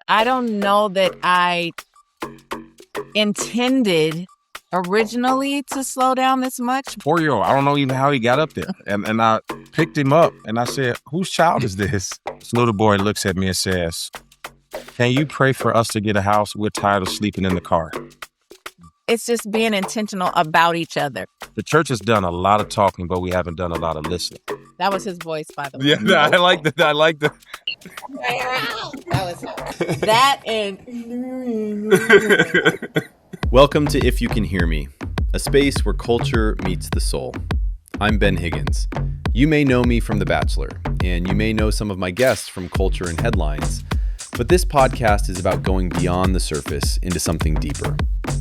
I don't know that I intended originally to slow down this much. 4-year-old, I don't know even how he got up there. And I picked him up and I said, whose child is this? This little boy looks at me and says, can you pray for us to get a house? We're tired of sleeping in the car. It's just being intentional about each other. The church has done a lot of talking, but we haven't done a lot of listening. That was his voice, by the way. Yeah, I like that. That was that and Welcome to If You Can Hear Me, a space where culture meets the soul. I'm Ben Higgins. You may know me from The Bachelor, and you may know some of my guests from Culture and Headlines, but this podcast is about going beyond the surface into something deeper.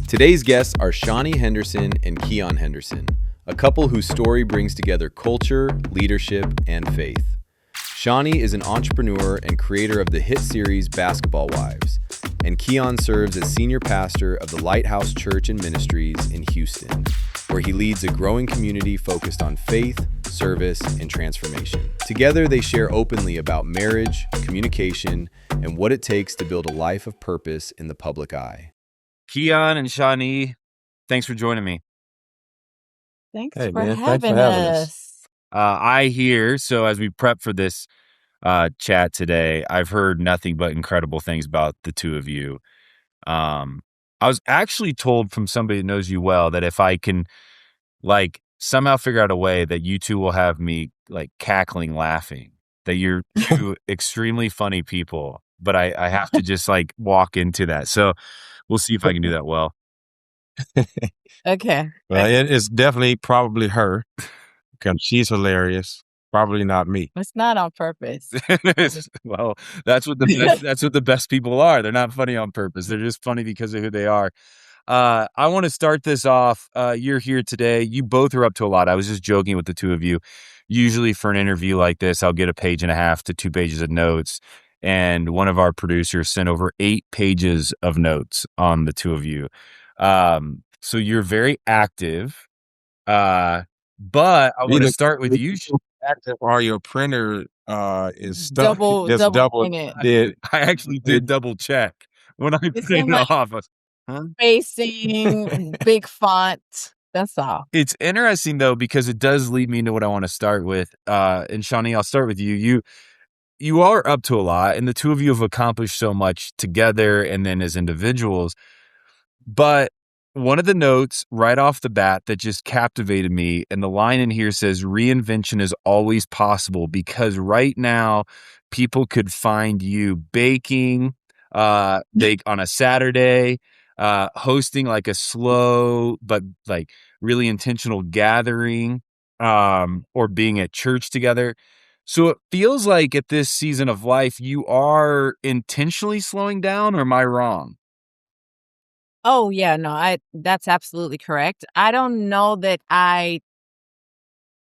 Today's guests are Shaunie Henderson and Keion Henderson, a couple whose story brings together culture, leadership, and faith. Shaunie is an entrepreneur and creator of the hit series Basketball Wives, and Keion serves as senior pastor of the Lighthouse Church and Ministries in Houston, where he leads a growing community focused on faith, service, and transformation. Together, they share openly about marriage, communication, and what it takes to build a life of purpose in the public eye. Keion and Shaunie, thanks for joining me. thanks Hey, for man, having thanks for having us. I hear, so as we prep for this chat today, I've heard nothing but incredible things about the two of you. I was actually told from somebody that knows you well that if I can somehow figure out a way that you two will have me cackling, laughing, that you're two extremely funny people, but I have to just walk into that. So we'll see if I can do that well. Okay. Well, it's definitely probably her because she's hilarious. Probably not me. It's not on purpose. Well, that's what the best people are. They're not funny on purpose. They're just funny because of who they are. I want to start this off. You're here today. You both are up to a lot. I was just joking with the two of you. Usually for an interview like this, I'll get 1.5 pages to 2 pages of notes. And one of our producers sent over 8 pages of notes on the two of you. So you're very active. But I want to start with you. Active or your printer is stuck. Double Did I actually did double check when I It's printed in it off. Huh? spacing, big font. That's all. It's interesting though, because it does lead me into what I want to start with. And Shaunie, I'll start with you. You are up to a lot, and the two of you have accomplished so much together and then as individuals. But one of the notes right off the bat that just captivated me, and the line in here says, reinvention is always possible, because right now people could find you baking on a Saturday, hosting a slow but really intentional gathering, or being at church together. So it feels like at this season of life, you are intentionally slowing down, or am I wrong? Oh yeah, no, that's absolutely correct. I don't know that I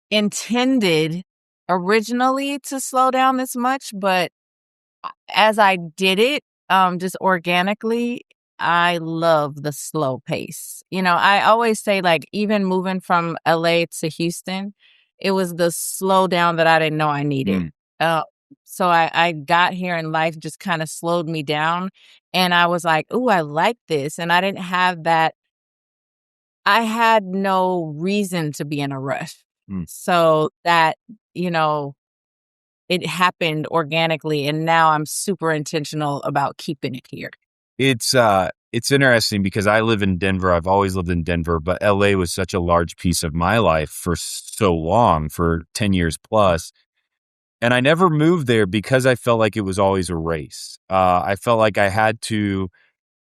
intended originally to slow down this much, but as I did it, just organically, I love the slow pace. I always say even moving from LA to Houston, it was the slow down that I didn't know I needed. So I got here and life just kind of slowed me down, and I was like, ooh, I like this. And I didn't have that. I had no reason to be in a rush. So that, it happened organically, and now I'm super intentional about keeping it here. It's interesting because I live in Denver. I've always lived in Denver, but LA was such a large piece of my life for so long, for 10 years plus. And I never moved there because I felt like it was always a race. I felt like I had to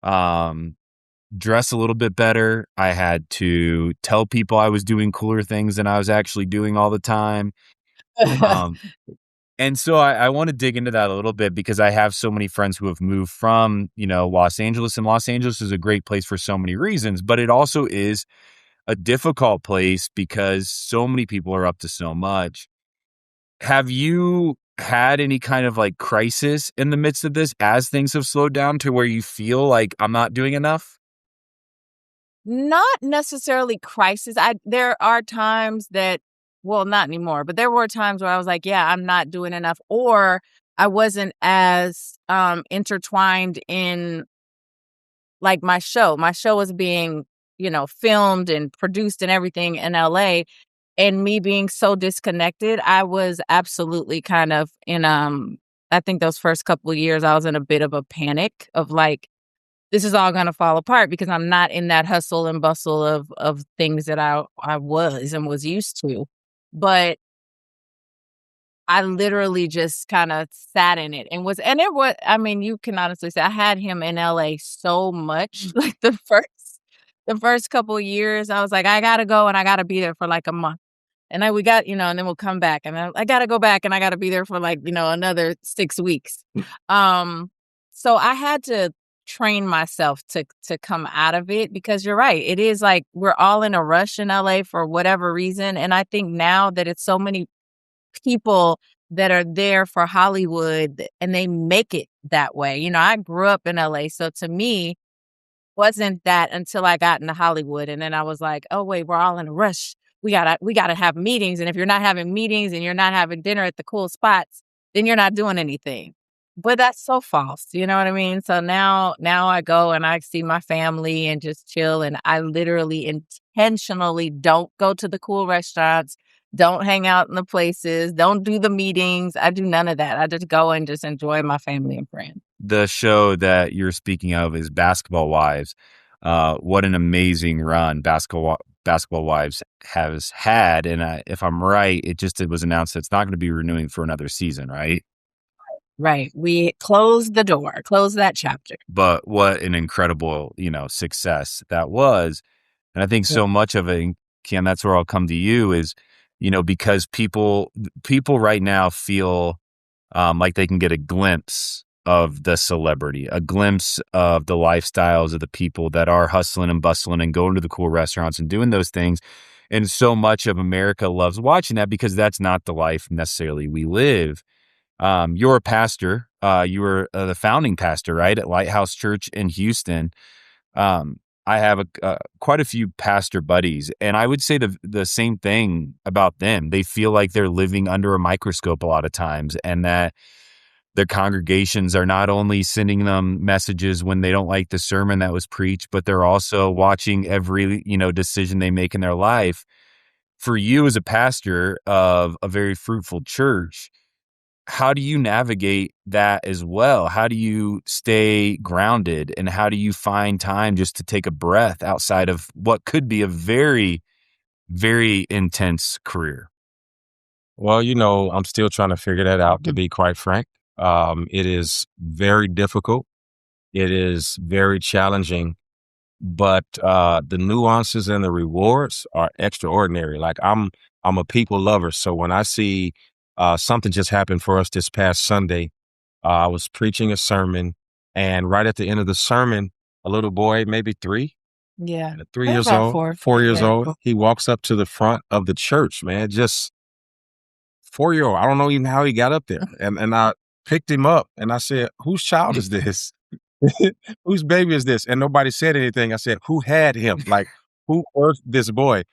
dress a little bit better. I had to tell people I was doing cooler things than I was actually doing all the time. And so I want to dig into that a little bit, because I have so many friends who have moved from, Los Angeles, and Los Angeles is a great place for so many reasons, but it also is a difficult place because so many people are up to so much. Have you had any kind of crisis in the midst of this as things have slowed down to where you feel like I'm not doing enough? Not necessarily crisis. There are times that, well, not anymore, but there were times where I was like, yeah, I'm not doing enough. Or I wasn't as intertwined in like my show. My show was being, filmed and produced and everything in LA. And me being so disconnected, I was absolutely kind of in I think those first couple of years I was in a bit of a panic of like, this is all gonna fall apart because I'm not in that hustle and bustle of things that I was and was used to. But I literally just kinda sat in it and it was, I mean, you can honestly say I had him in LA so much, like the first couple of years, I was like, "I gotta go and I gotta be there for like a month." And then we got, and then we'll come back and I gotta go back and I gotta be there for like, another 6 weeks. Um, so I had to train myself to come out of it because you're right. It is like we're all in a rush in LA for whatever reason. And I think now that it's so many people that are there for Hollywood and they make it that way. I grew up in LA. So to me, wasn't that until I got into Hollywood. And then I was like, oh wait, we're all in a rush. We gotta have meetings. And if you're not having meetings and you're not having dinner at the cool spots, then you're not doing anything. But that's so false. You know what I mean? So now I go and I see my family and just chill. And I literally intentionally don't go to the cool restaurants, don't hang out in the places, don't do the meetings. I do none of that. I just go and just enjoy my family and friends. The show that you're speaking of is Basketball Wives. What an amazing run Basketball Wives has had. And if I'm right, it was announced that it's not going to be renewing for another season, right? Right. We closed the door, closed that chapter. But what an incredible, success that was. And I think so much of it, Kim, that's where I'll come to you is, because people right now feel like they can get a glimpse of the celebrity, a glimpse of the lifestyles of the people that are hustling and bustling and going to the cool restaurants and doing those things. And so much of America loves watching that because that's not the life necessarily we live. You're a pastor. You were the founding pastor, right, at Lighthouse Church in Houston. I have quite a few pastor buddies, and I would say the same thing about them. They feel like they're living under a microscope a lot of times, and that their congregations are not only sending them messages when they don't like the sermon that was preached, but they're also watching every, decision they make in their life. For you as a pastor of a very fruitful church, how do you navigate that as well? How do you stay grounded and how do you find time just to take a breath outside of what could be a very, very intense career? Well, I'm still trying to figure that out, to be quite frank. It is very difficult. It is very challenging, but the nuances and the rewards are extraordinary. Like I'm a people lover. So when I see something just happened for us this past Sunday, I was preaching a sermon, and right at the end of the sermon, a little boy, maybe 3, Yeah. 3 years old, 4 years old, he walks up to the front of the church, man, just 4-year-old. I don't know even how he got up there. And I picked him up and I said, whose child is this? Whose baby is this? And nobody said anything. I said, who had him? Like, who birthed this boy?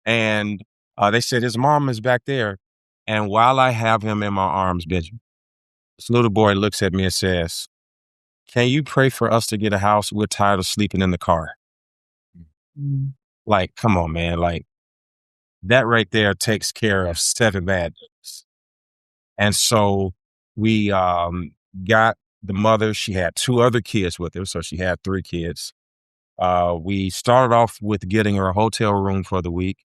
And they said, his mom is back there. And while I have him in my arms, Benjamin, this little boy looks at me and says, can you pray for us to get a house? We're tired of sleeping in the car. Mm. Like, come on, man. Like, that right there takes care of 7 bad days. And so we got the mother. She had 2 other kids with her, so she had 3 kids. We started off with getting her a hotel room for the week,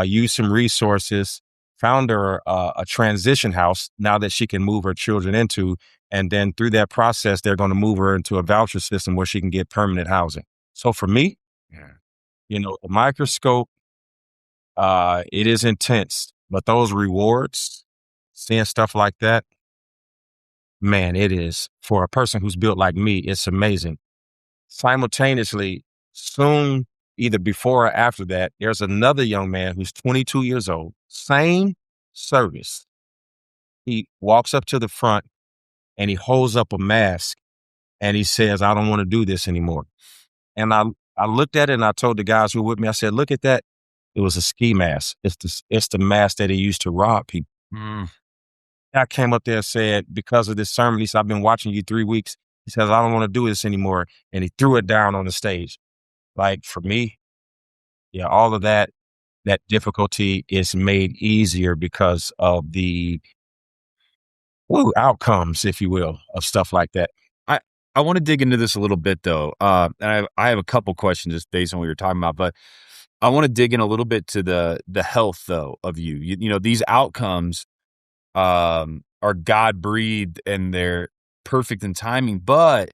used some resources, found her a transition house now that she can move her children into. And then through that process, they're going to move her into a voucher system where she can get permanent housing. So for me, the Microscope, it is intense, but those rewards, seeing stuff like that, man, it is, for a person who's built like me, it's amazing. Simultaneously, soon, either before or after that, there's another young man who's 22 years old, same service. He walks up to the front and he holds up a mask and he says, I don't want to do this anymore. And I looked at it and I told the guys who were with me, I said, look at that. It was a ski mask. It's the mask that he used to rob people. I came up there and said, because of this sermon, he said, I've been watching you 3 weeks. He says, I don't want to do this anymore. And he threw it down on the stage. Like for me, yeah, all of that difficulty is made easier because of the outcomes, if you will, of stuff like that. I want to dig into this a little bit though. And I have a couple questions just based on what you're talking about, but I want to dig in a little bit to the health though of you. You know, these outcomes are God breathed and they're perfect in timing, but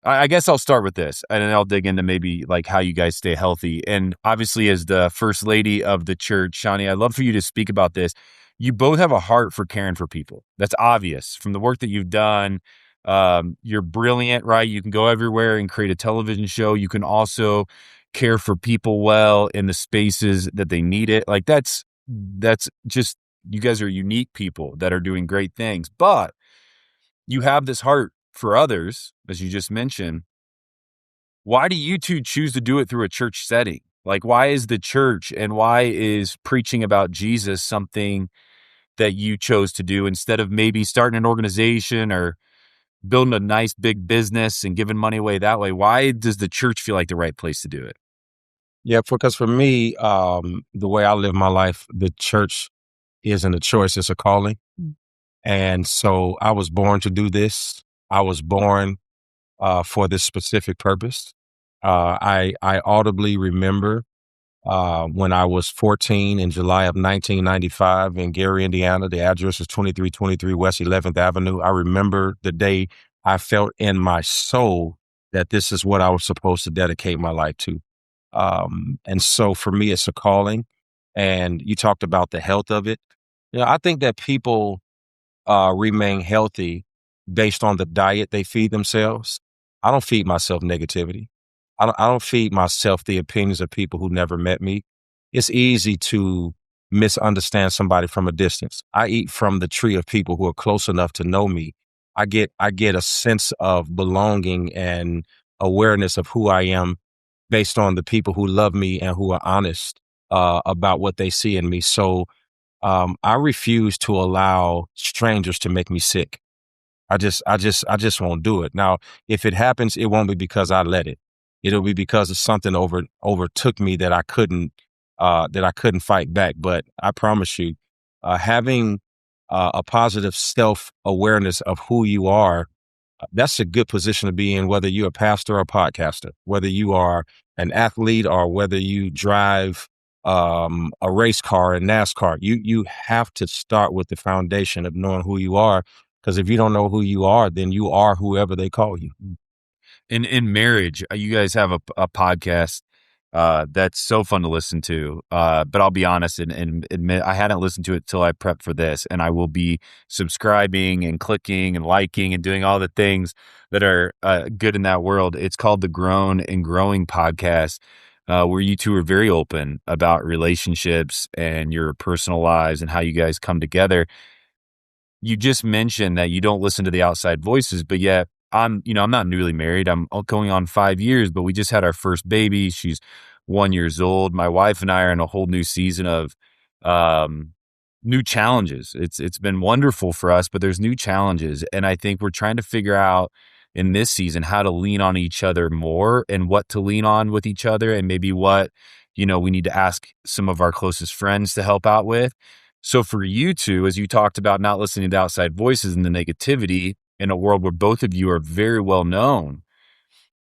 I guess I'll start with this and then I'll dig into maybe like how you guys stay healthy. And obviously, as the first lady of the church, Shaunie, I'd love for you to speak about this. You both have a heart for caring for people. That's obvious from the work that you've done. You're brilliant, right? You can go everywhere and create a television show. You can also care for people well in the spaces that they need it. Like that's just, you guys are unique people that are doing great things, but you have this heart for others, as you just mentioned. Why do you two choose to do it through a church setting? Like, why is the church and why is preaching about Jesus something that you chose to do instead of maybe starting an organization or building a nice big business and giving money away that way? Why does the church feel like the right place to do it? Yeah, because for me, the way I live my life, the church isn't a choice, it's a calling. And so I was born to do this. I was born for this specific purpose. I audibly remember when I was 14 in July of 1995 in Gary, Indiana. The address is 2323 West 11th Avenue. I remember the day I felt in my soul that this is what I was supposed to dedicate my life to. And so for me, it's a calling. And you talked about the health of it. Yeah, I think that people remain healthy based on the diet they feed themselves. I don't feed myself negativity. I don't feed myself the opinions of people who never met me. It's easy to misunderstand somebody from a distance. I eat from the tree of people who are close enough to know me. I get a sense of belonging and awareness of who I am based on the people who love me and who are honest about what they see in me. So I refuse to allow strangers to make me sick. I just won't do it. Now, if it happens, it won't be because I let it. It'll be because of something overtook me that I couldn't fight back. But I promise you, having a positive self awareness of who you are, that's a good position to be in, whether you're a pastor or a podcaster, whether you are an athlete or whether you drive a race car in NASCAR. You have to start with the foundation of knowing who you are, because if you don't know who you are, then you are whoever they call you. In marriage, you guys have a podcast that's so fun to listen to. But I'll be honest and admit I hadn't listened to it till I prepped for this, and I will be subscribing and clicking and liking and doing all the things that are good in that world. It's called the Grown and Growing Podcast, where you two are very open about relationships and your personal lives and how you guys come together. You just mentioned that you don't listen to the outside voices, but yet I'm not newly married. I'm going on 5 years, but we just had our first baby. She's 1 year old. My wife and I are in a whole new season of new challenges. It's been wonderful for us, but there's new challenges. And I think we're trying to figure out in this season how to lean on each other more and what to lean on with each other, and maybe what, we need to ask some of our closest friends to help out with. So for you two, as you talked about not listening to outside voices and the negativity in a world where both of you are very well known,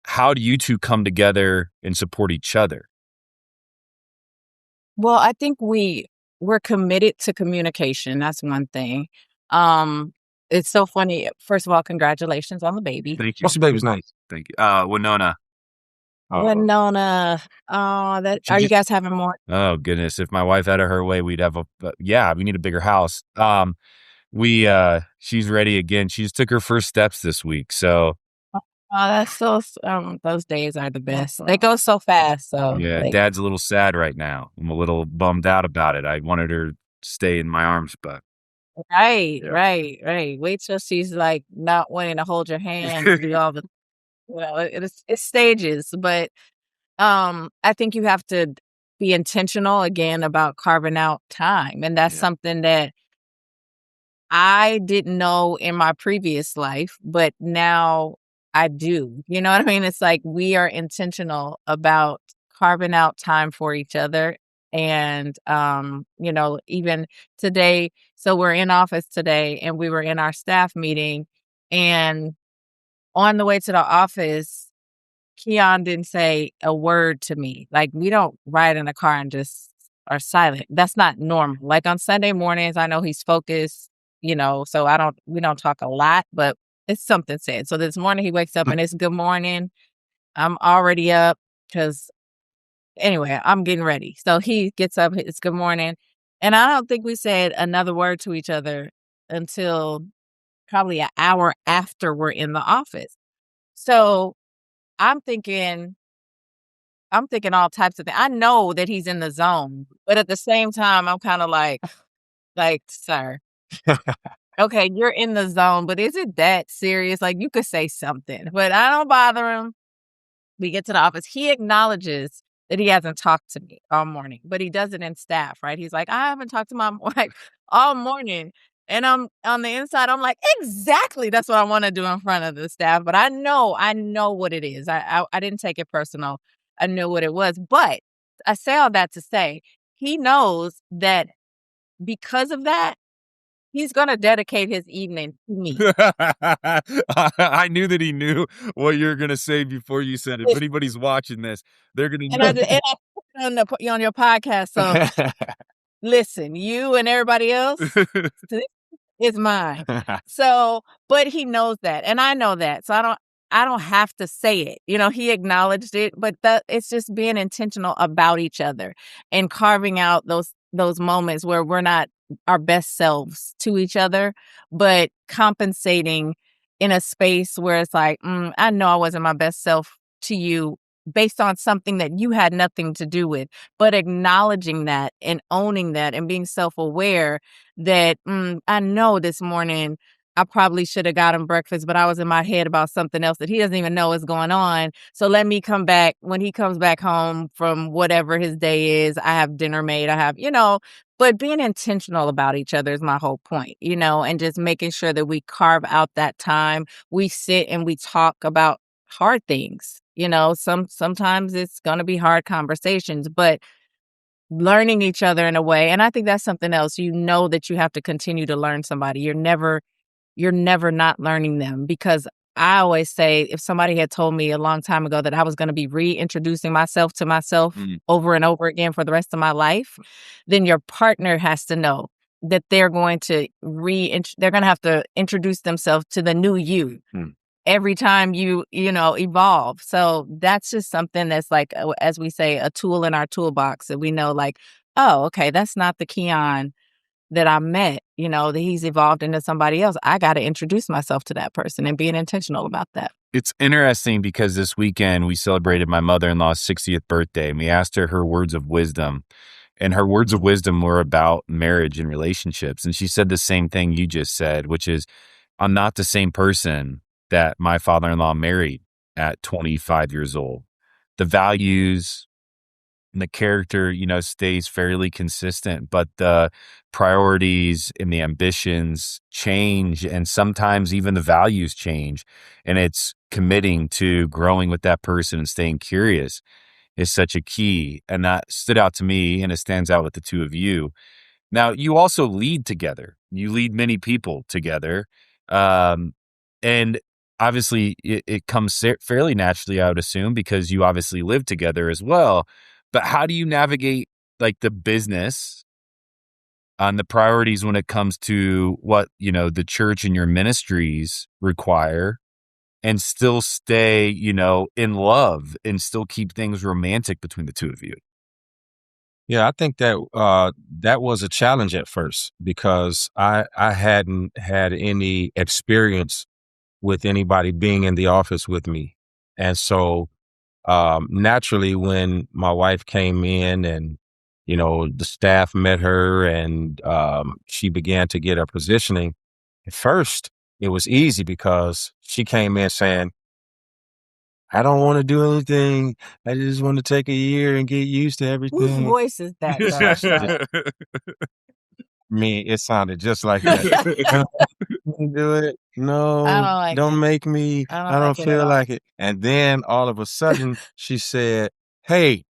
how do you two come together and support each other? Well, I think we're committed to communication. That's one thing. It's so funny. First of all, congratulations on the baby. Thank you. What's the baby's name? Thank you. Winona. Winona. Are you guys having more? Oh goodness. If my wife had her way, we'd have we need a bigger house. She's ready again. She just took her first steps this week. So that's so, those days are the best. They go so fast. So yeah, Dad's a little sad right now. I'm a little bummed out about it. I wanted her to stay in my arms, but. Right. Wait till she's like not wanting to hold your hand and do all the, it's stages, but, I think you have to be intentional again about carving out time. And that's something that I didn't know in my previous life, but now I do. You know what I mean? It's like we are intentional about carving out time for each other. And, even today, so we're in office today and we were in our staff meeting. And on the way to the office, Keion didn't say a word to me. Like, we don't ride in a car and just are silent. That's not normal. Like on Sunday mornings, I know he's focused, so we don't talk a lot, but it's something said. So this morning he wakes up and it's good morning. I'm already up because anyway, I'm getting ready. So he gets up, it's good morning. And I don't think we said another word to each other until probably an hour after we're in the office. So I'm thinking all types of things. I know that he's in the zone, but at the same time, I'm kind of like, sir, okay, you're in the zone, but is it that serious? Like, you could say something, but I don't bother him. We get to the office. He acknowledges that he hasn't talked to me all morning, but he does it in staff, right? He's like, I haven't talked to my wife all morning. And I'm on the inside, I'm like, exactly. That's what I want to do in front of the staff. But I know what it is. I didn't take it personal. I knew what it was. But I say all that to say he knows that because of that, he's going to dedicate his evening to me. I knew that he knew what you were going to say before you said it. If anybody's watching this, they're going to And I put it on your podcast. So listen, you and everybody else, it's mine. So, but he knows that, and I know that. So I don't have to say it. He acknowledged it, but it's just being intentional about each other and carving out those moments where we're not our best selves to each other, but compensating in a space where it's like, I know I wasn't my best self to you based on something that you had nothing to do with, but acknowledging that and owning that and being self-aware that I know this morning I probably should have got him breakfast, but I was in my head about something else that he doesn't even know is going on. So let me come back when he comes back home from whatever his day is. I have dinner made. I have, but being intentional about each other is my whole point, and just making sure that we carve out that time. We sit and we talk about hard things. Sometimes it's going to be hard conversations, but learning each other in a way. And I think that's something else. That you have to continue to learn somebody. You're never not learning them, because I always say if somebody had told me a long time ago that I was going to be reintroducing myself to myself over and over again for the rest of my life, then your partner has to know that they're going to have to introduce themselves to the new you. Every time you evolve. So that's just something that's like, as we say, a tool in our toolbox that we know, like, oh, okay, that's not the Keion that I met, that he's evolved into somebody else. I got to introduce myself to that person and being intentional about that. It's interesting because this weekend we celebrated my mother-in-law's 60th birthday, and we asked her words of wisdom. And her words of wisdom were about marriage and relationships. And she said the same thing you just said, which is, I'm not the same person that my father-in-law married at 25 years old. The values and the character, stays fairly consistent, but the priorities and the ambitions change, and sometimes even the values change. And it's committing to growing with that person and staying curious is such a key. And that stood out to me, and it stands out with the two of you. Now, you also lead together. You lead many people together. And obviously, it comes fairly naturally, I would assume, because you obviously live together as well. But how do you navigate like the business on the priorities when it comes to what, the church and your ministries require, and still stay, in love and still keep things romantic between the two of you? Yeah, I think that that was a challenge at first, because I hadn't had any experience with anybody being in the office with me. And so naturally, when my wife came in and, the staff met her and she began to get her positioning, at first it was easy because she came in saying, I don't want to do anything. I just want to take a year and get used to everything. Whose voice is that, though? Me, it sounded just like that. Do it. I don't No, like don't it. make me. I don't I don't like it at feel all. like it. And then all of a sudden she said, "Hey,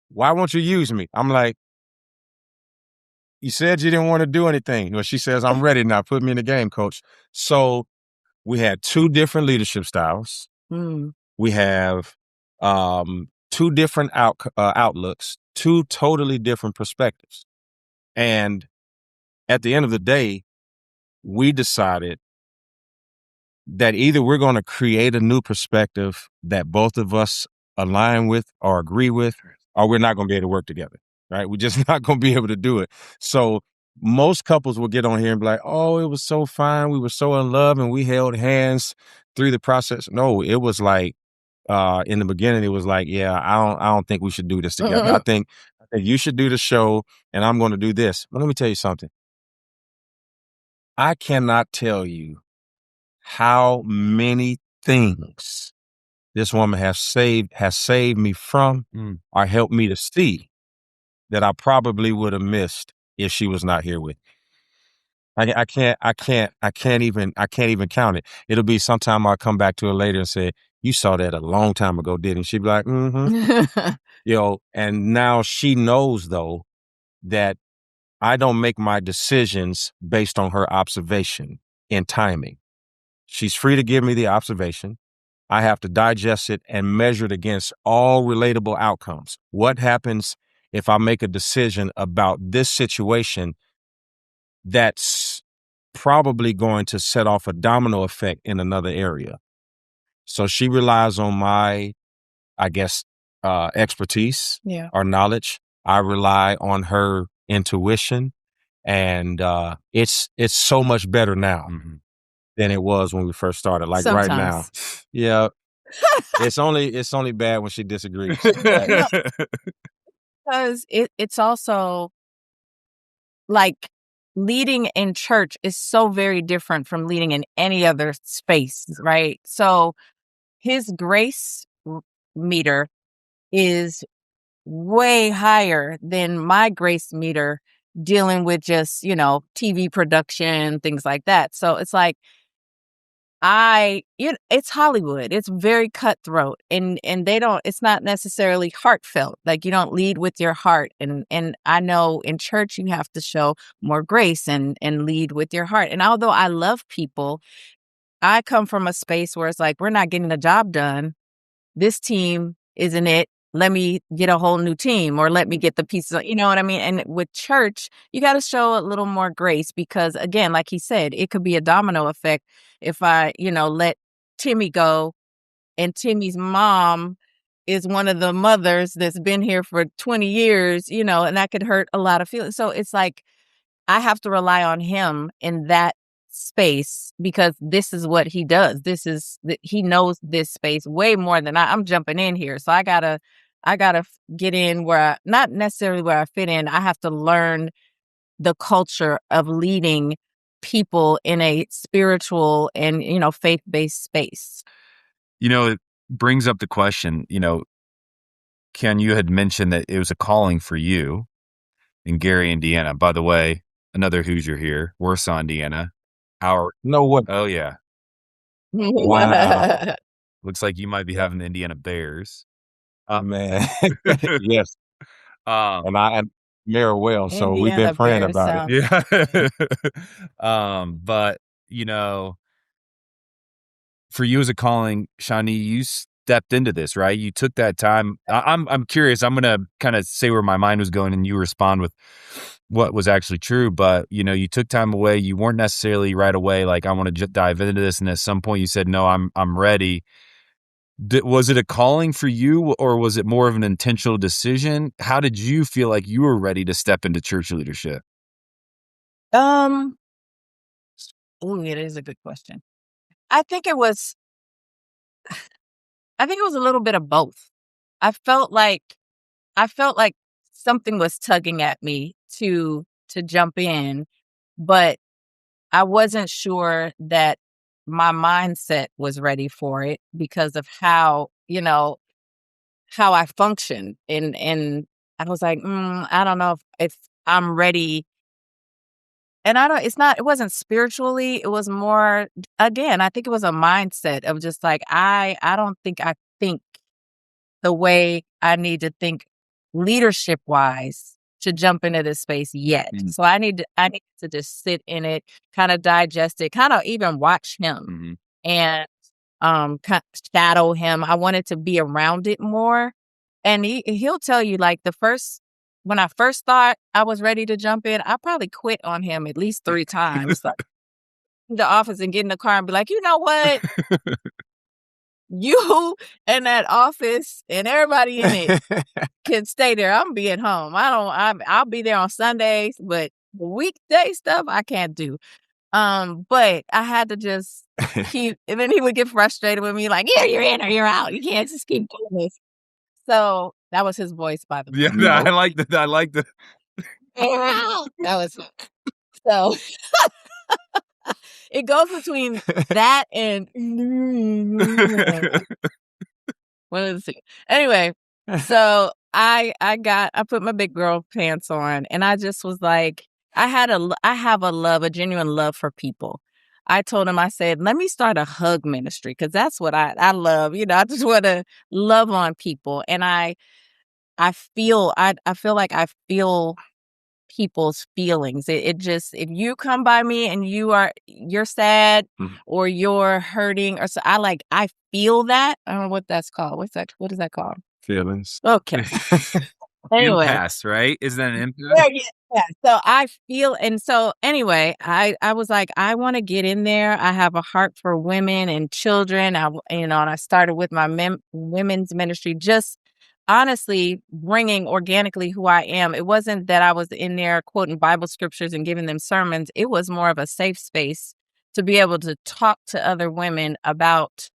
why won't you use me?" I'm like, "You said you didn't want to do anything." Well, she says, "I'm ready now. Put me in the game, coach." So we had two different leadership styles. Mm. We have two different outlooks, two totally different perspectives. And at the end of the day, we decided that either we're going to create a new perspective that both of us align with or agree with, or we're not going to be able to work together, right? We're just not going to be able to do it. So most couples will get on here and be like, "Oh, it was so fine. We were so in love and we held hands through the process." No, it was like, in the beginning, it was like, "Yeah, I don't think we should do this together. I think you should do the show and I'm going to do this." But let me tell you something. I cannot tell you how many things this woman has saved me from or helped me to see that I probably would have missed if she was not here with me. I can't even count it. It'll be sometime I'll come back to her later and say, "You saw that a long time ago, didn't you?" She'd be like, "Mm-hmm." And now she knows though that I don't make my decisions based on her observation and timing. She's free to give me the observation. I have to digest it and measure it against all relatable outcomes. What happens if I make a decision about this situation that's probably going to set off a domino effect in another area? So she relies on my, I guess, expertise Yeah. or knowledge. I rely on her intuition, and it's so much better now than it was when we first started. Like right now, Sometimes. yeah. It's only bad when she disagrees. No, because it's also like leading in church is so very different from leading in any other space, right? So his grace meter is way higher than my grace meter dealing with just, TV production, things like that. So it's like it's Hollywood. It's very cutthroat and it's not necessarily heartfelt. Like you don't lead with your heart. And I know in church you have to show more grace and lead with your heart. And although I love people, I come from a space where it's like we're not getting the job done. This team isn't it. Let me get a whole new team or let me get the pieces. You know what I mean? And with church, you got to show a little more grace because, again, like he said, it could be a domino effect if I, let Timmy go and Timmy's mom is one of the mothers that's been here for 20 years, and that could hurt a lot of feelings. So it's like, I have to rely on him in that space because this is what he does. He knows this space way more than I'm jumping in here. So I gotta get in not necessarily where I fit in. I have to learn the culture of leading people in a spiritual and, faith-based space. It brings up the question, Ken, you had mentioned that it was a calling for you in Gary, Indiana. By the way, another Hoosier here, Warsaw, Indiana. No way. Oh yeah. Wow. Looks like you might be having the Indiana Bears. Man. Yes. Um, And Mara well, so we've been Indiana praying Bears about it. sound. yeah. But for you as a calling, Shaunie, you stepped into this, right? You took that time. I'm curious. I'm gonna kind of say where my mind was going, and you respond with what was actually true. But you took time away. You weren't necessarily right away like I want to dive into this, and at some point you said, "No, I'm ready." Was it a calling for you, or was it more of an intentional decision? How did you feel like you were ready to step into church leadership? Um, it is a good question. I think it was a little bit of both. I felt like something was tugging at me to jump in, but I wasn't sure that my mindset was ready for it because of how I function. And I was like, I don't know if I'm ready and it wasn't spiritually, it was more, again, I think it was a mindset of just like, I don't think I think the way I need to think leadership wise to jump into this space yet. So I need to just sit in it, kind of digest it, kind of even watch him and kind of shadow him. I wanted to be around it more. And he'll tell you, like, when I first thought I was ready to jump in, I probably quit on him at least 3 times. Like, in the office and get in the car and be like, you know what? You and that office and everybody in it can stay there. I'm be at home. I'll be there on Sundays, but weekday stuff I can't do. But I had to just keep, and then he would get frustrated with me, like, yeah, you're in or you're out. You can't just keep doing this. So that was his voice, by the way. Yeah, I like that. I like the. That was so. It goes between that and one of the two. Anyway, so I put my big girl pants on, and I just was like, I have a genuine love for people. I told him, I said, let me start a hug ministry, because that's what I love. I just want to love on people, and I feel like I feel people's feelings. It just, if you come by me and you're sad or you're hurting, or so, I feel that. I don't know what that's called. What is that called? Feelings. Okay. Anyway. Impasse, right? Is that an impasse? Yeah. So I feel, and so anyway, I was like, I want to get in there. I have a heart for women and children. And I started with my women's ministry, just honestly bringing organically who I am. It wasn't that I was in there quoting Bible scriptures and giving them sermons. It was more of a safe space to be able to talk to other women about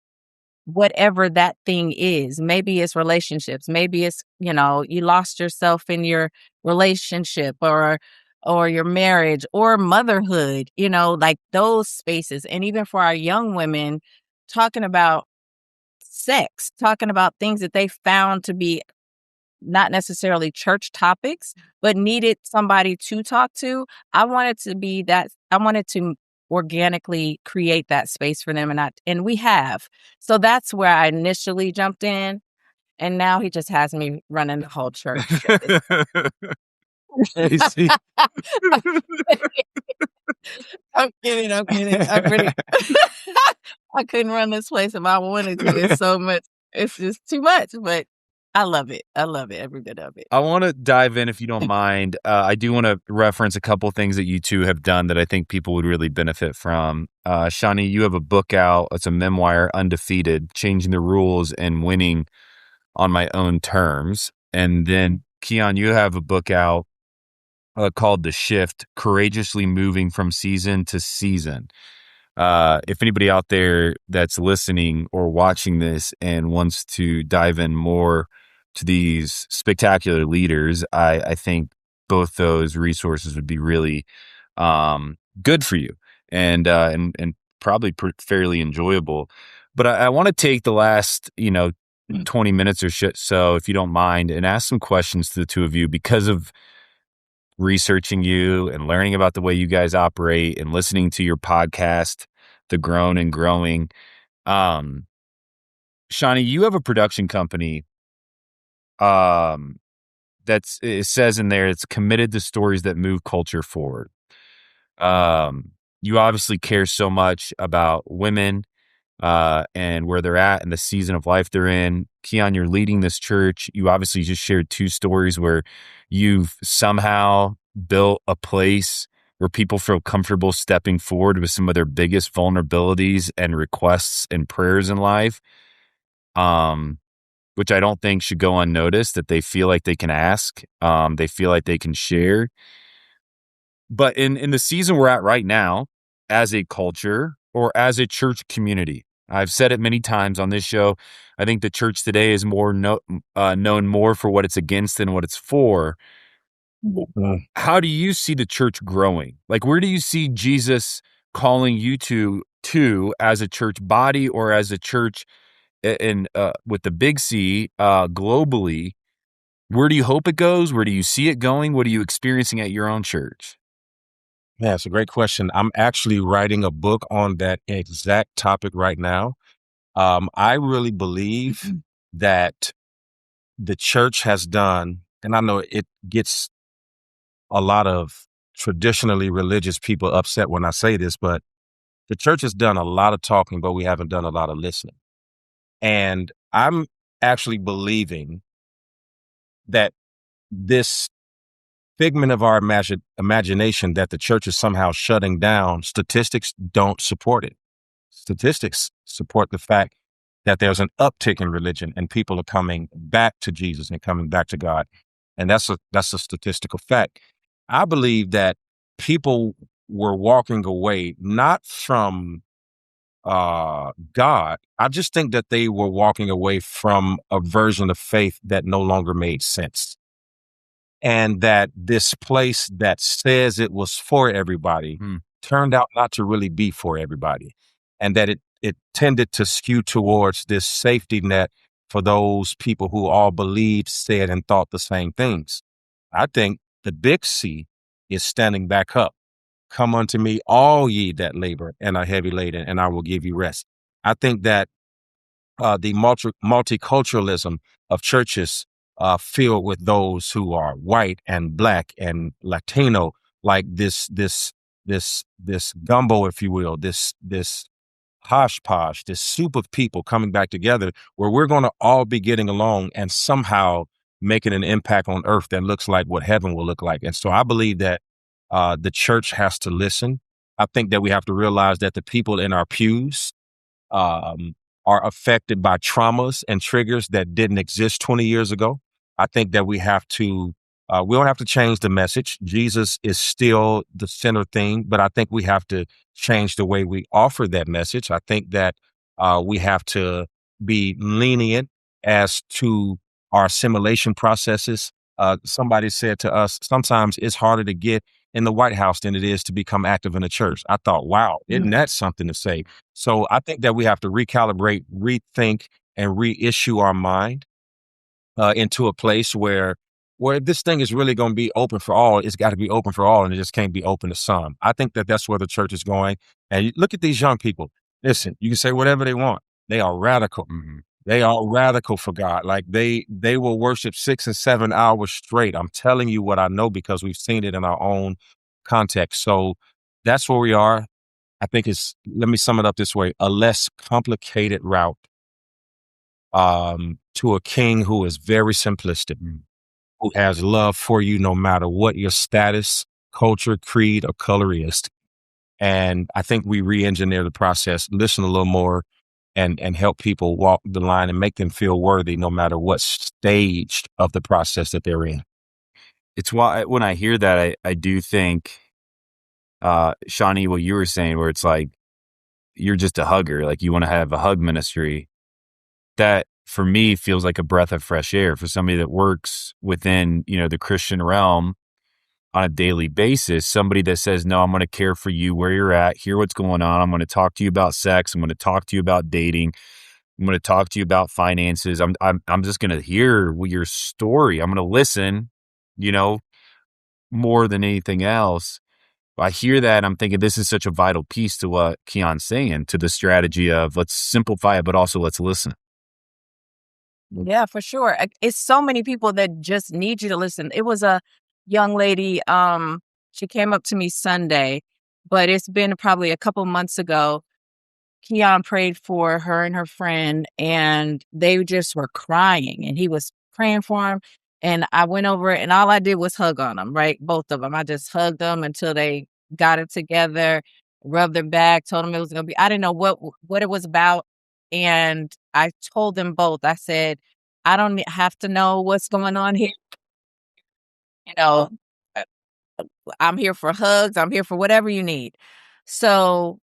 whatever that thing is. Maybe it's relationships. Maybe it's, you lost yourself in your relationship or your marriage or motherhood, like those spaces. And even for our young women, talking about sex, talking about things that they found to be not necessarily church topics, but needed somebody to talk to. I wanted to organically create that space for them, and we have. So that's where I initially jumped in, and now he just has me running the whole church. Hey, see. I'm kidding. I really I couldn't run this place if I wanted to. It's so much. It's just too much, but I love it. I love it, every bit of it. I want to dive in, if you don't mind. I do want to reference a couple things that you two have done that I think people would really benefit from. Shaunie, you have a book out. It's a memoir, Undefeated, Changing the Rules and Winning on My Own Terms. And then, Keion, you have a book out called The Shift, Courageously Moving from Season to Season. If anybody out there that's listening or watching this and wants to dive in more to these spectacular leaders, I think both those resources would be really good for you and probably fairly enjoyable. But I want to take the last 20 minutes or so, if you don't mind, and ask some questions to the two of you because of researching you and learning about the way you guys operate and listening to your podcast, The Grown and Growing. Shaunie, you have a production company it says in there it's committed to stories that move culture forward. You obviously care so much about women and where they're at and the season of life they're in. Keion, you're leading this church. You obviously just shared 2 stories where you've somehow built a place where people feel comfortable stepping forward with some of their biggest vulnerabilities and requests and prayers in life, which I don't think should go unnoticed, that they feel like they can ask, they feel like they can share. But in the season we're at right now, as a culture or as a church community, I've said it many times on this show, I think the church today is more known more for what it's against than what it's for. How do you see the church growing? Like, where do you see Jesus calling you to as a church body or as a church in with the big C globally? Where do you hope it goes? Where do you see it going? What are you experiencing at your own church? Yeah, it's a great question. I'm actually writing a book on that exact topic right now. I really believe that the church has done, and I know it gets a lot of traditionally religious people upset when I say this, but the church has done a lot of talking, but we haven't done a lot of listening. And I'm actually believing that this figment of our imagination that the church is somehow shutting down, statistics don't support it. Statistics support the fact that there's an uptick in religion and people are coming back to Jesus and coming back to God. And that's a statistical fact. I believe that people were walking away not from God. I just think that they were walking away from a version of faith that no longer made sense. And that this place that says it was for everybody turned out not to really be for everybody. And that it tended to skew towards this safety net for those people who all believed, said, and thought the same things. I think the big C is standing back up. Come unto me, all ye that labor and are heavy laden, and I will give you rest. I think that the multiculturalism of churches filled with those who are white and black and Latino, like this gumbo, if you will, this hodgepodge, this soup of people coming back together, where we're going to all be getting along and somehow making an impact on earth that looks like what heaven will look like. And so I believe that the church has to listen. I think that we have to realize that the people in our pews um, are affected by traumas and triggers that didn't exist 20 years ago. I think that we don't have to change the message. Jesus is still the center theme, but I think we have to change the way we offer that message. I think that we have to be lenient as to our assimilation processes. Somebody said to us, sometimes it's harder to get in the White House than it is to become active in the church. I thought, wow, isn't that something to say? So I think that we have to recalibrate, rethink, and reissue our mind into a place where this thing is really going to be open for all. It's got to be open for all, and it just can't be open to some. I think that that's where the church is going. And look at these young people. Listen, you can say whatever they want. They are radical. They are radical for God. Like they will worship 6 and 7 hours straight. I'm telling you what I know because we've seen it in our own context. So that's where we are. I think let me sum it up this way, a less complicated route to a king who is very simplistic, who has love for you no matter what your status, culture, creed, or color is. And I think we re-engineer the process, listen a little more, and help people walk the line and make them feel worthy no matter what stage of the process that they're in. It's why when I hear that, I do think, Shaunie, what you were saying, where it's like, you're just a hugger, like you want to have a hug ministry. That for me feels like a breath of fresh air for somebody that works within, the Christian realm on a daily basis. Somebody that says, no, I'm going to care for you where you're at, hear what's going on. I'm going to talk to you about sex. I'm going to talk to you about dating. I'm going to talk to you about finances. I'm just going to hear your story. I'm going to listen, more than anything else. I hear that and I'm thinking this is such a vital piece to what Keion's saying, to the strategy of let's simplify it, but also let's listen. Yeah, for sure. It's so many people that just need you to listen. It was a young lady, she came up to me Sunday, but it's been probably a couple months ago. Keion prayed for her and her friend, and they just were crying, and he was praying for them. And I went over and all I did was hug on them, right? Both of them. I just hugged them until they got it together, rubbed their back, told them it was going to be, I didn't know what it was about. And I told them both, I said, I don't have to know what's going on here. Uh, I'm here for hugs. I'm here for whatever you need. So,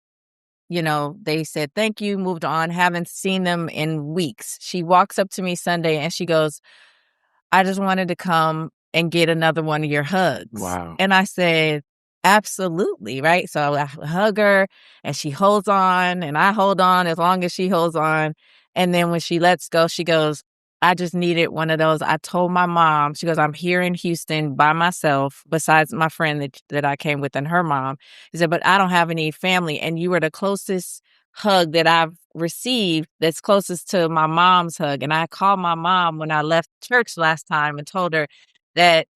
they said, thank you, moved on, haven't seen them in weeks. She walks up to me Sunday and she goes, I just wanted to come and get another one of your hugs. Wow. And I said, absolutely, right? So I hug her and she holds on and I hold on as long as she holds on. And then when she lets go, she goes, I just needed one of those. I told my mom, she goes, I'm here in Houston by myself, besides my friend that I came with and her mom. She said, but I don't have any family. And you were the closest hug that I've received that's closest to my mom's hug. And I called my mom when I left church last time and told her that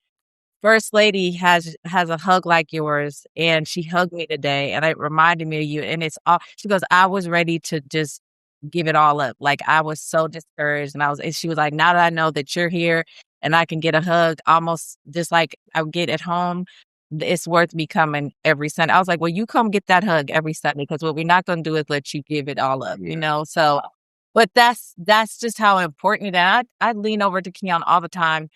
First Lady has a hug like yours, and she hugged me today, and it reminded me of you, and it's all she goes, "I was ready to just give it all up." Like, I was so discouraged, and she was like, "Now that I know that you're here and I can get a hug almost just like I would get at home, it's worth me coming every Sunday." I was like, "Well, you come get that hug every Sunday, because what we're not gonna do is let you give it all up," you know? So, but that's just how important it is. I lean over to Keion all the time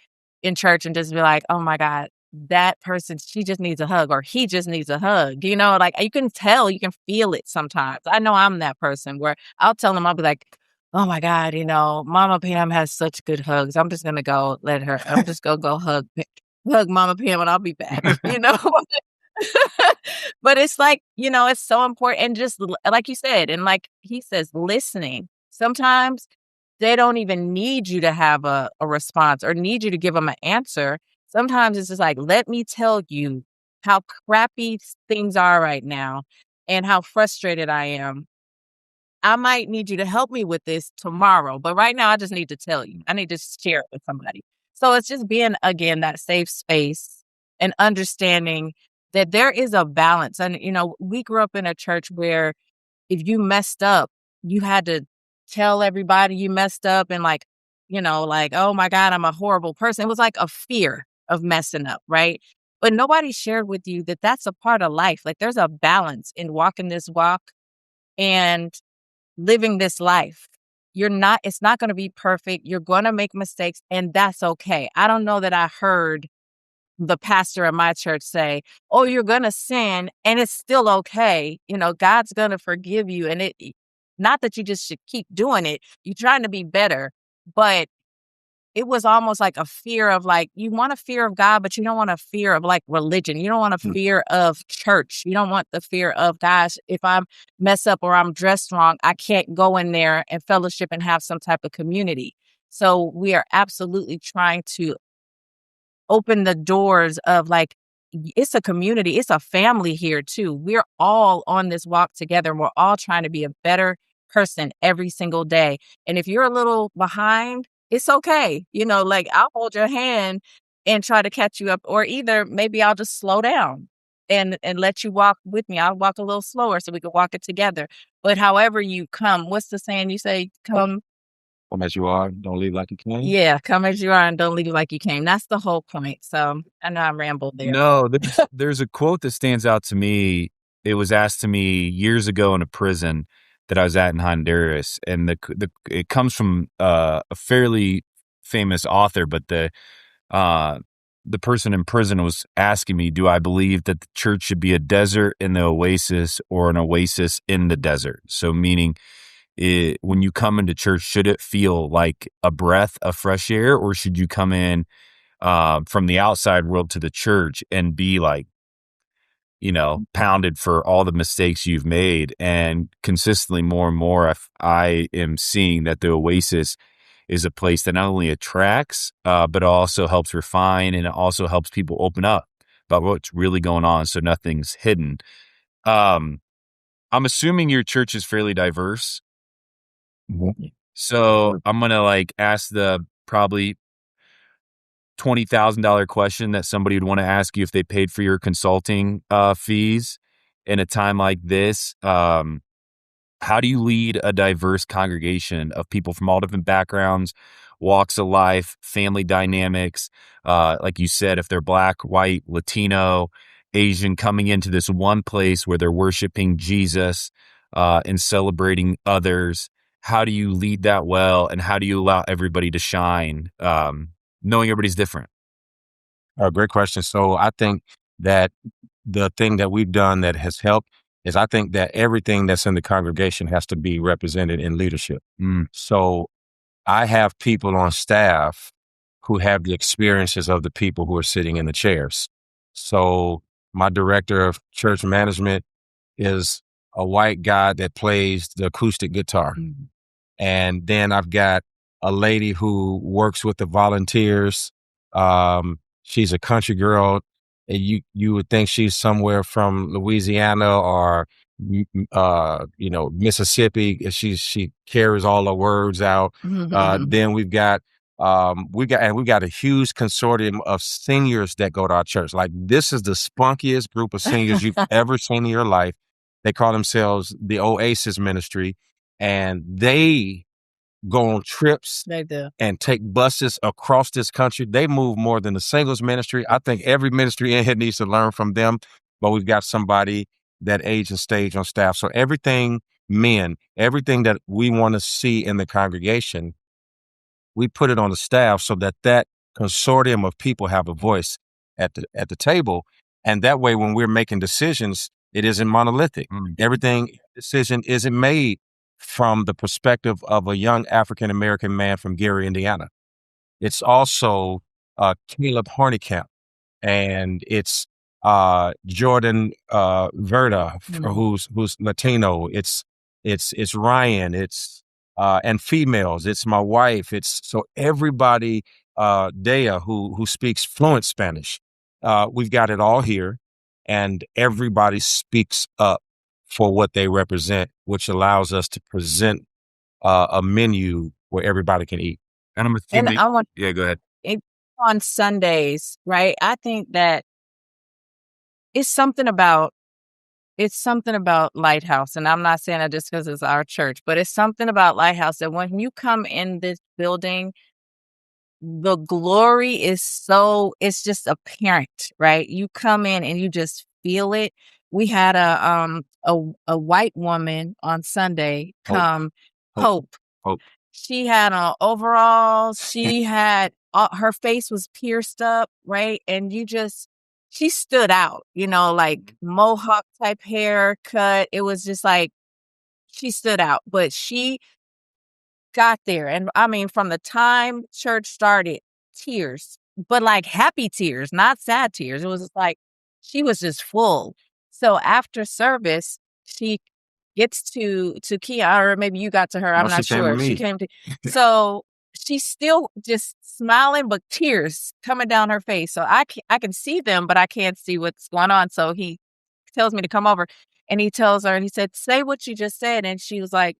in church and just be like, "Oh my God, that person, she just needs a hug, or he just needs a hug." You know, like, you can tell, you can feel it sometimes. I know I'm that person where I'll tell them, I'll be like, "Oh my God, Mama Pam has such good hugs. I'm just gonna go hug Mama Pam, and I'll be back." You know? But it's like, it's so important. And just like you said, and like he says, listening. Sometimes they don't even need you to have a response or need you to give them an answer. Sometimes it's just like, let me tell you how crappy things are right now and how frustrated I am. I might need you to help me with this tomorrow, but right now I just need to tell you. I need to share it with somebody. So it's just being, again, that safe space and understanding that there is a balance. And, we grew up in a church where if you messed up, you had to tell everybody you messed up, and like, "Oh my God, I'm a horrible person." It was like a fear of messing up, right? But nobody shared with you that that's a part of life. Like, there's a balance in walking this walk and living this life. It's not going to be perfect. You're going to make mistakes, and that's okay. I don't know that I heard the pastor at my church say, "Oh, you're going to sin and it's still okay. God's going to forgive you." And not that you just should keep doing it. You're trying to be better, but it was almost like a fear of, like, you want a fear of God, but you don't want a fear of, like, religion. You don't want a fear of church. You don't want the fear of, gosh, if I mess up or I'm dressed wrong, I can't go in there and fellowship and have some type of community. So we are absolutely trying to open the doors of, like, it's a community, it's a family here too. We're all on this walk together, and we're all trying to be a better person every single day. And if you're a little behind, it's okay. Like, I'll hold your hand and try to catch you up, or either maybe I'll just slow down and let you walk with me. I'll walk a little slower so we can walk it together. But however you come, what's the saying you say? Come As you are, don't leave like you came. Yeah, come as you are and don't leave like you came. That's the whole point. So I know I rambled there. No, there's a quote that stands out to me. It was asked to me years ago in a prison that I was at in Honduras, and it comes from a fairly famous author, but the person in prison was asking me, do I believe that the church should be a desert in the oasis or an oasis in the desert? So meaning, when you come into church, should it feel like a breath of fresh air, or should you come in from the outside world to the church and be like, pounded for all the mistakes you've made? And consistently, more and more, I am seeing that the oasis is a place that not only attracts, but also helps refine, and it also helps people open up about what's really going on, so nothing's hidden. I'm assuming your church is fairly diverse. So I'm going to ask the probably $20,000 question that somebody would want to ask you if they paid for your consulting fees in a time like this. How do you lead a diverse congregation of people from all different backgrounds, walks of life, family dynamics? Like you said, if they're Black, white, Latino, Asian, coming into this one place where they're worshiping Jesus and celebrating others. How do you lead that well, and how do you allow everybody to shine, knowing everybody's different? Great question. So I think that the thing that we've done that has helped is, I think that everything that's in the congregation has to be represented in leadership. So I have people on staff who have the experiences of the people who are sitting in the chairs. So my director of church management is a white guy that plays the acoustic guitar. And then I've got a lady who works with the volunteers. She's a country girl. And you would think she's somewhere from Louisiana or Mississippi. She carries all the words out. Then we've got a huge consortium of seniors that go to our church. Like, this is the spunkiest group of seniors you've ever seen in your life. They call themselves the Oasis Ministry, and they go on trips They do. and take buses across this country. They move more than the singles ministry. I think every ministry in here needs to learn from them, but we've got somebody that age and stage on staff. So everything that we want to see in the congregation, we put it on the staff so that consortium of people have a voice at the table. And that way, when we're making decisions, it isn't monolithic. Decision isn't made from the perspective of a young African-American man from Gary, Indiana. It's also Caleb Hornikamp, and it's Jordan Verda, who's Latino. It's Ryan. It's and females. It's my wife. So everybody, Dea, who speaks fluent Spanish. We've got it all here, and everybody speaks up for what they represent, which allows us to present a menu where everybody can eat. And I'm assuming, yeah, go ahead. On Sundays, right? I think that it's something about Lighthouse, and I'm not saying that just because it's our church, but it's something about Lighthouse that when you come in this building, the glory it's just apparent, right? You come in and you just feel it. We had a white woman on Sunday come, Hope. She had on overalls. She had her face was pierced up, right? And she stood out, like mohawk type haircut. It was just like she stood out, but she got there. And I mean, from the time church started, tears, but like happy tears, not sad tears. It was just like she was just full. So after service, she gets to Keion, or maybe you got to her. I'm not sure. She came to. So she's still just smiling, but tears coming down her face. So I can see them, but I can't see what's going on. So he tells me to come over, and he tells her, and he said, "Say what you just said." And she was like,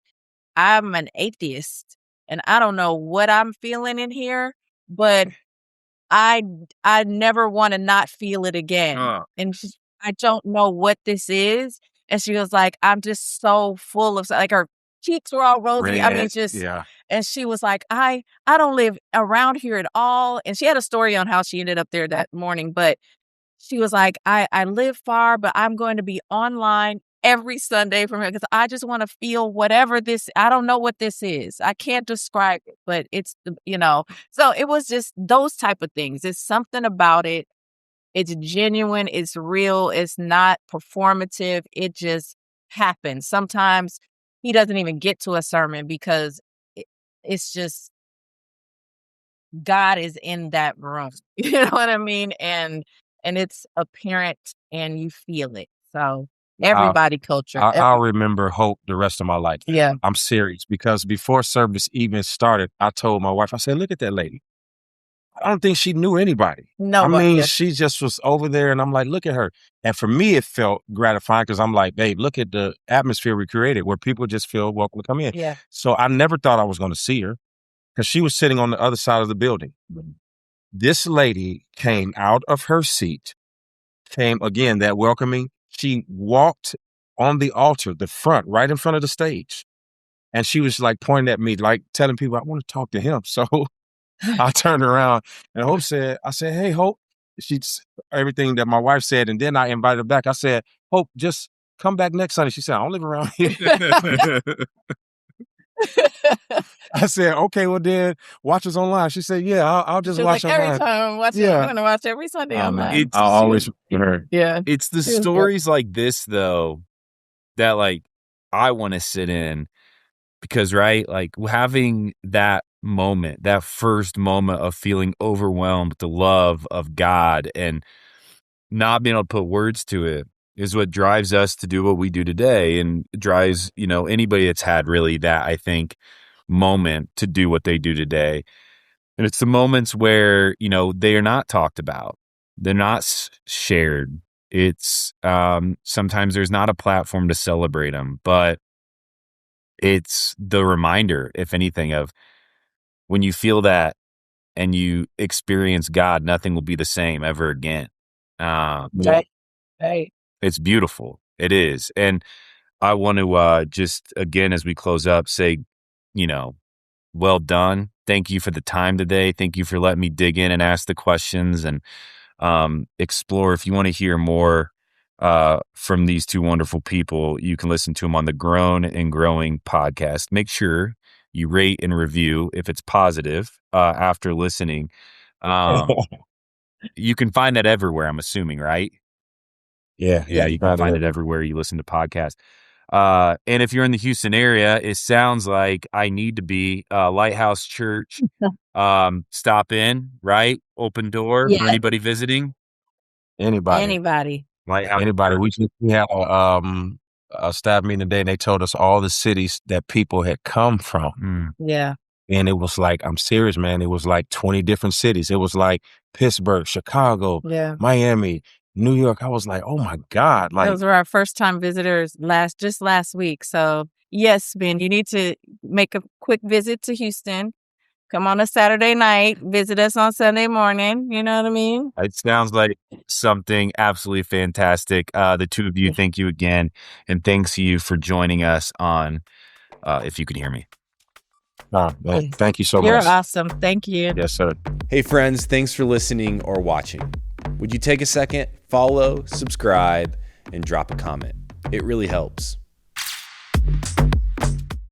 "I'm an atheist, and I don't know what I'm feeling in here, but I never want to not feel it again." And I don't know what this is. And she was like, "I'm just so full of," like her cheeks were all rosy. Red, I mean, and she was like, I don't live around here at all. And she had a story on how she ended up there that morning, but she was like, I live far, but I'm going to be online every Sunday from here because I just want to feel whatever I don't know what this is. I can't describe it, but it's, so it was just those type of things. It's something about it. It's genuine. It's real. It's not performative. It just happens. Sometimes he doesn't even get to a sermon because it's just God is in that room. You know what I mean? And it's apparent and you feel it. So everybody culture. I'll remember Hope the rest of my life. Yeah. I'm serious, because before service even started, I told my wife, I said, "Look at that lady. I don't think she knew anybody." She just was over there, and I'm like, look at her. And for me, it felt gratifying because I'm like, babe, look at the atmosphere we created where people just feel welcome to come in. Yeah. So I never thought I was going to see her because she was sitting on the other side of the building. This lady came out of her seat, that welcoming. She walked on the altar, the front, right in front of the stage. And she was like pointing at me, like telling people, I want to talk to him. So I turned around and I said, "Hey, Hope." She's everything that my wife said. And then I invited her back. I said, "Hope, just come back next Sunday." She said, "I don't live around here." I said, "Okay, well then watch us online." She said, "Yeah, I'll just watch online." Every time I'm watching, I'm going to watch every Sunday online. I'll always remember her. Yeah. It's the stories like this, though, that like I want to sit in because, right, like having that moment, that first moment of feeling overwhelmed with the love of God and not being able to put words to it is what drives us to do what we do today, and drives, anybody that's had really that, I think, moment to do what they do today. And it's the moments where, you know, they are not talked about. They're not shared. It's sometimes there's not a platform to celebrate them, but it's the reminder, if anything, of when you feel that and you experience God, nothing will be the same ever again. Right. Right. It's beautiful. It is. And I want to just, again, as we close up, say, you know, well done. Thank you for the time today. Thank you for letting me dig in and ask the questions and explore. If you want to hear more from these two wonderful people, you can listen to them on the Grown and Growing podcast. Make sure you rate and review if it's positive after listening. You can find that everywhere, I'm assuming, right? Yeah, You can find it everywhere you listen to podcasts. And if you're in the Houston area, it sounds like I need to be Lighthouse Church. Stop in, right? Open door for anybody visiting. Anybody. Lighthouse. Anybody. We had a staff meeting today, and they told us all the cities that people had come from. Yeah. And it was like, I'm serious, man. It was like 20 different cities. It was like Pittsburgh, Chicago, Miami, New York. I was like, oh my God. Like, those were our first time visitors just last week. So yes, Ben, you need to make a quick visit to Houston. Come on a Saturday night, visit us on Sunday morning. You know what I mean? It sounds like something absolutely fantastic. The two of you, thank you again. And thanks you for joining us on If You Could Hear Me. Thank you so much. You're awesome. Thank you. Yes, sir. Hey friends, thanks for listening or watching. Would you take a second, follow, subscribe, and drop a comment? It really helps.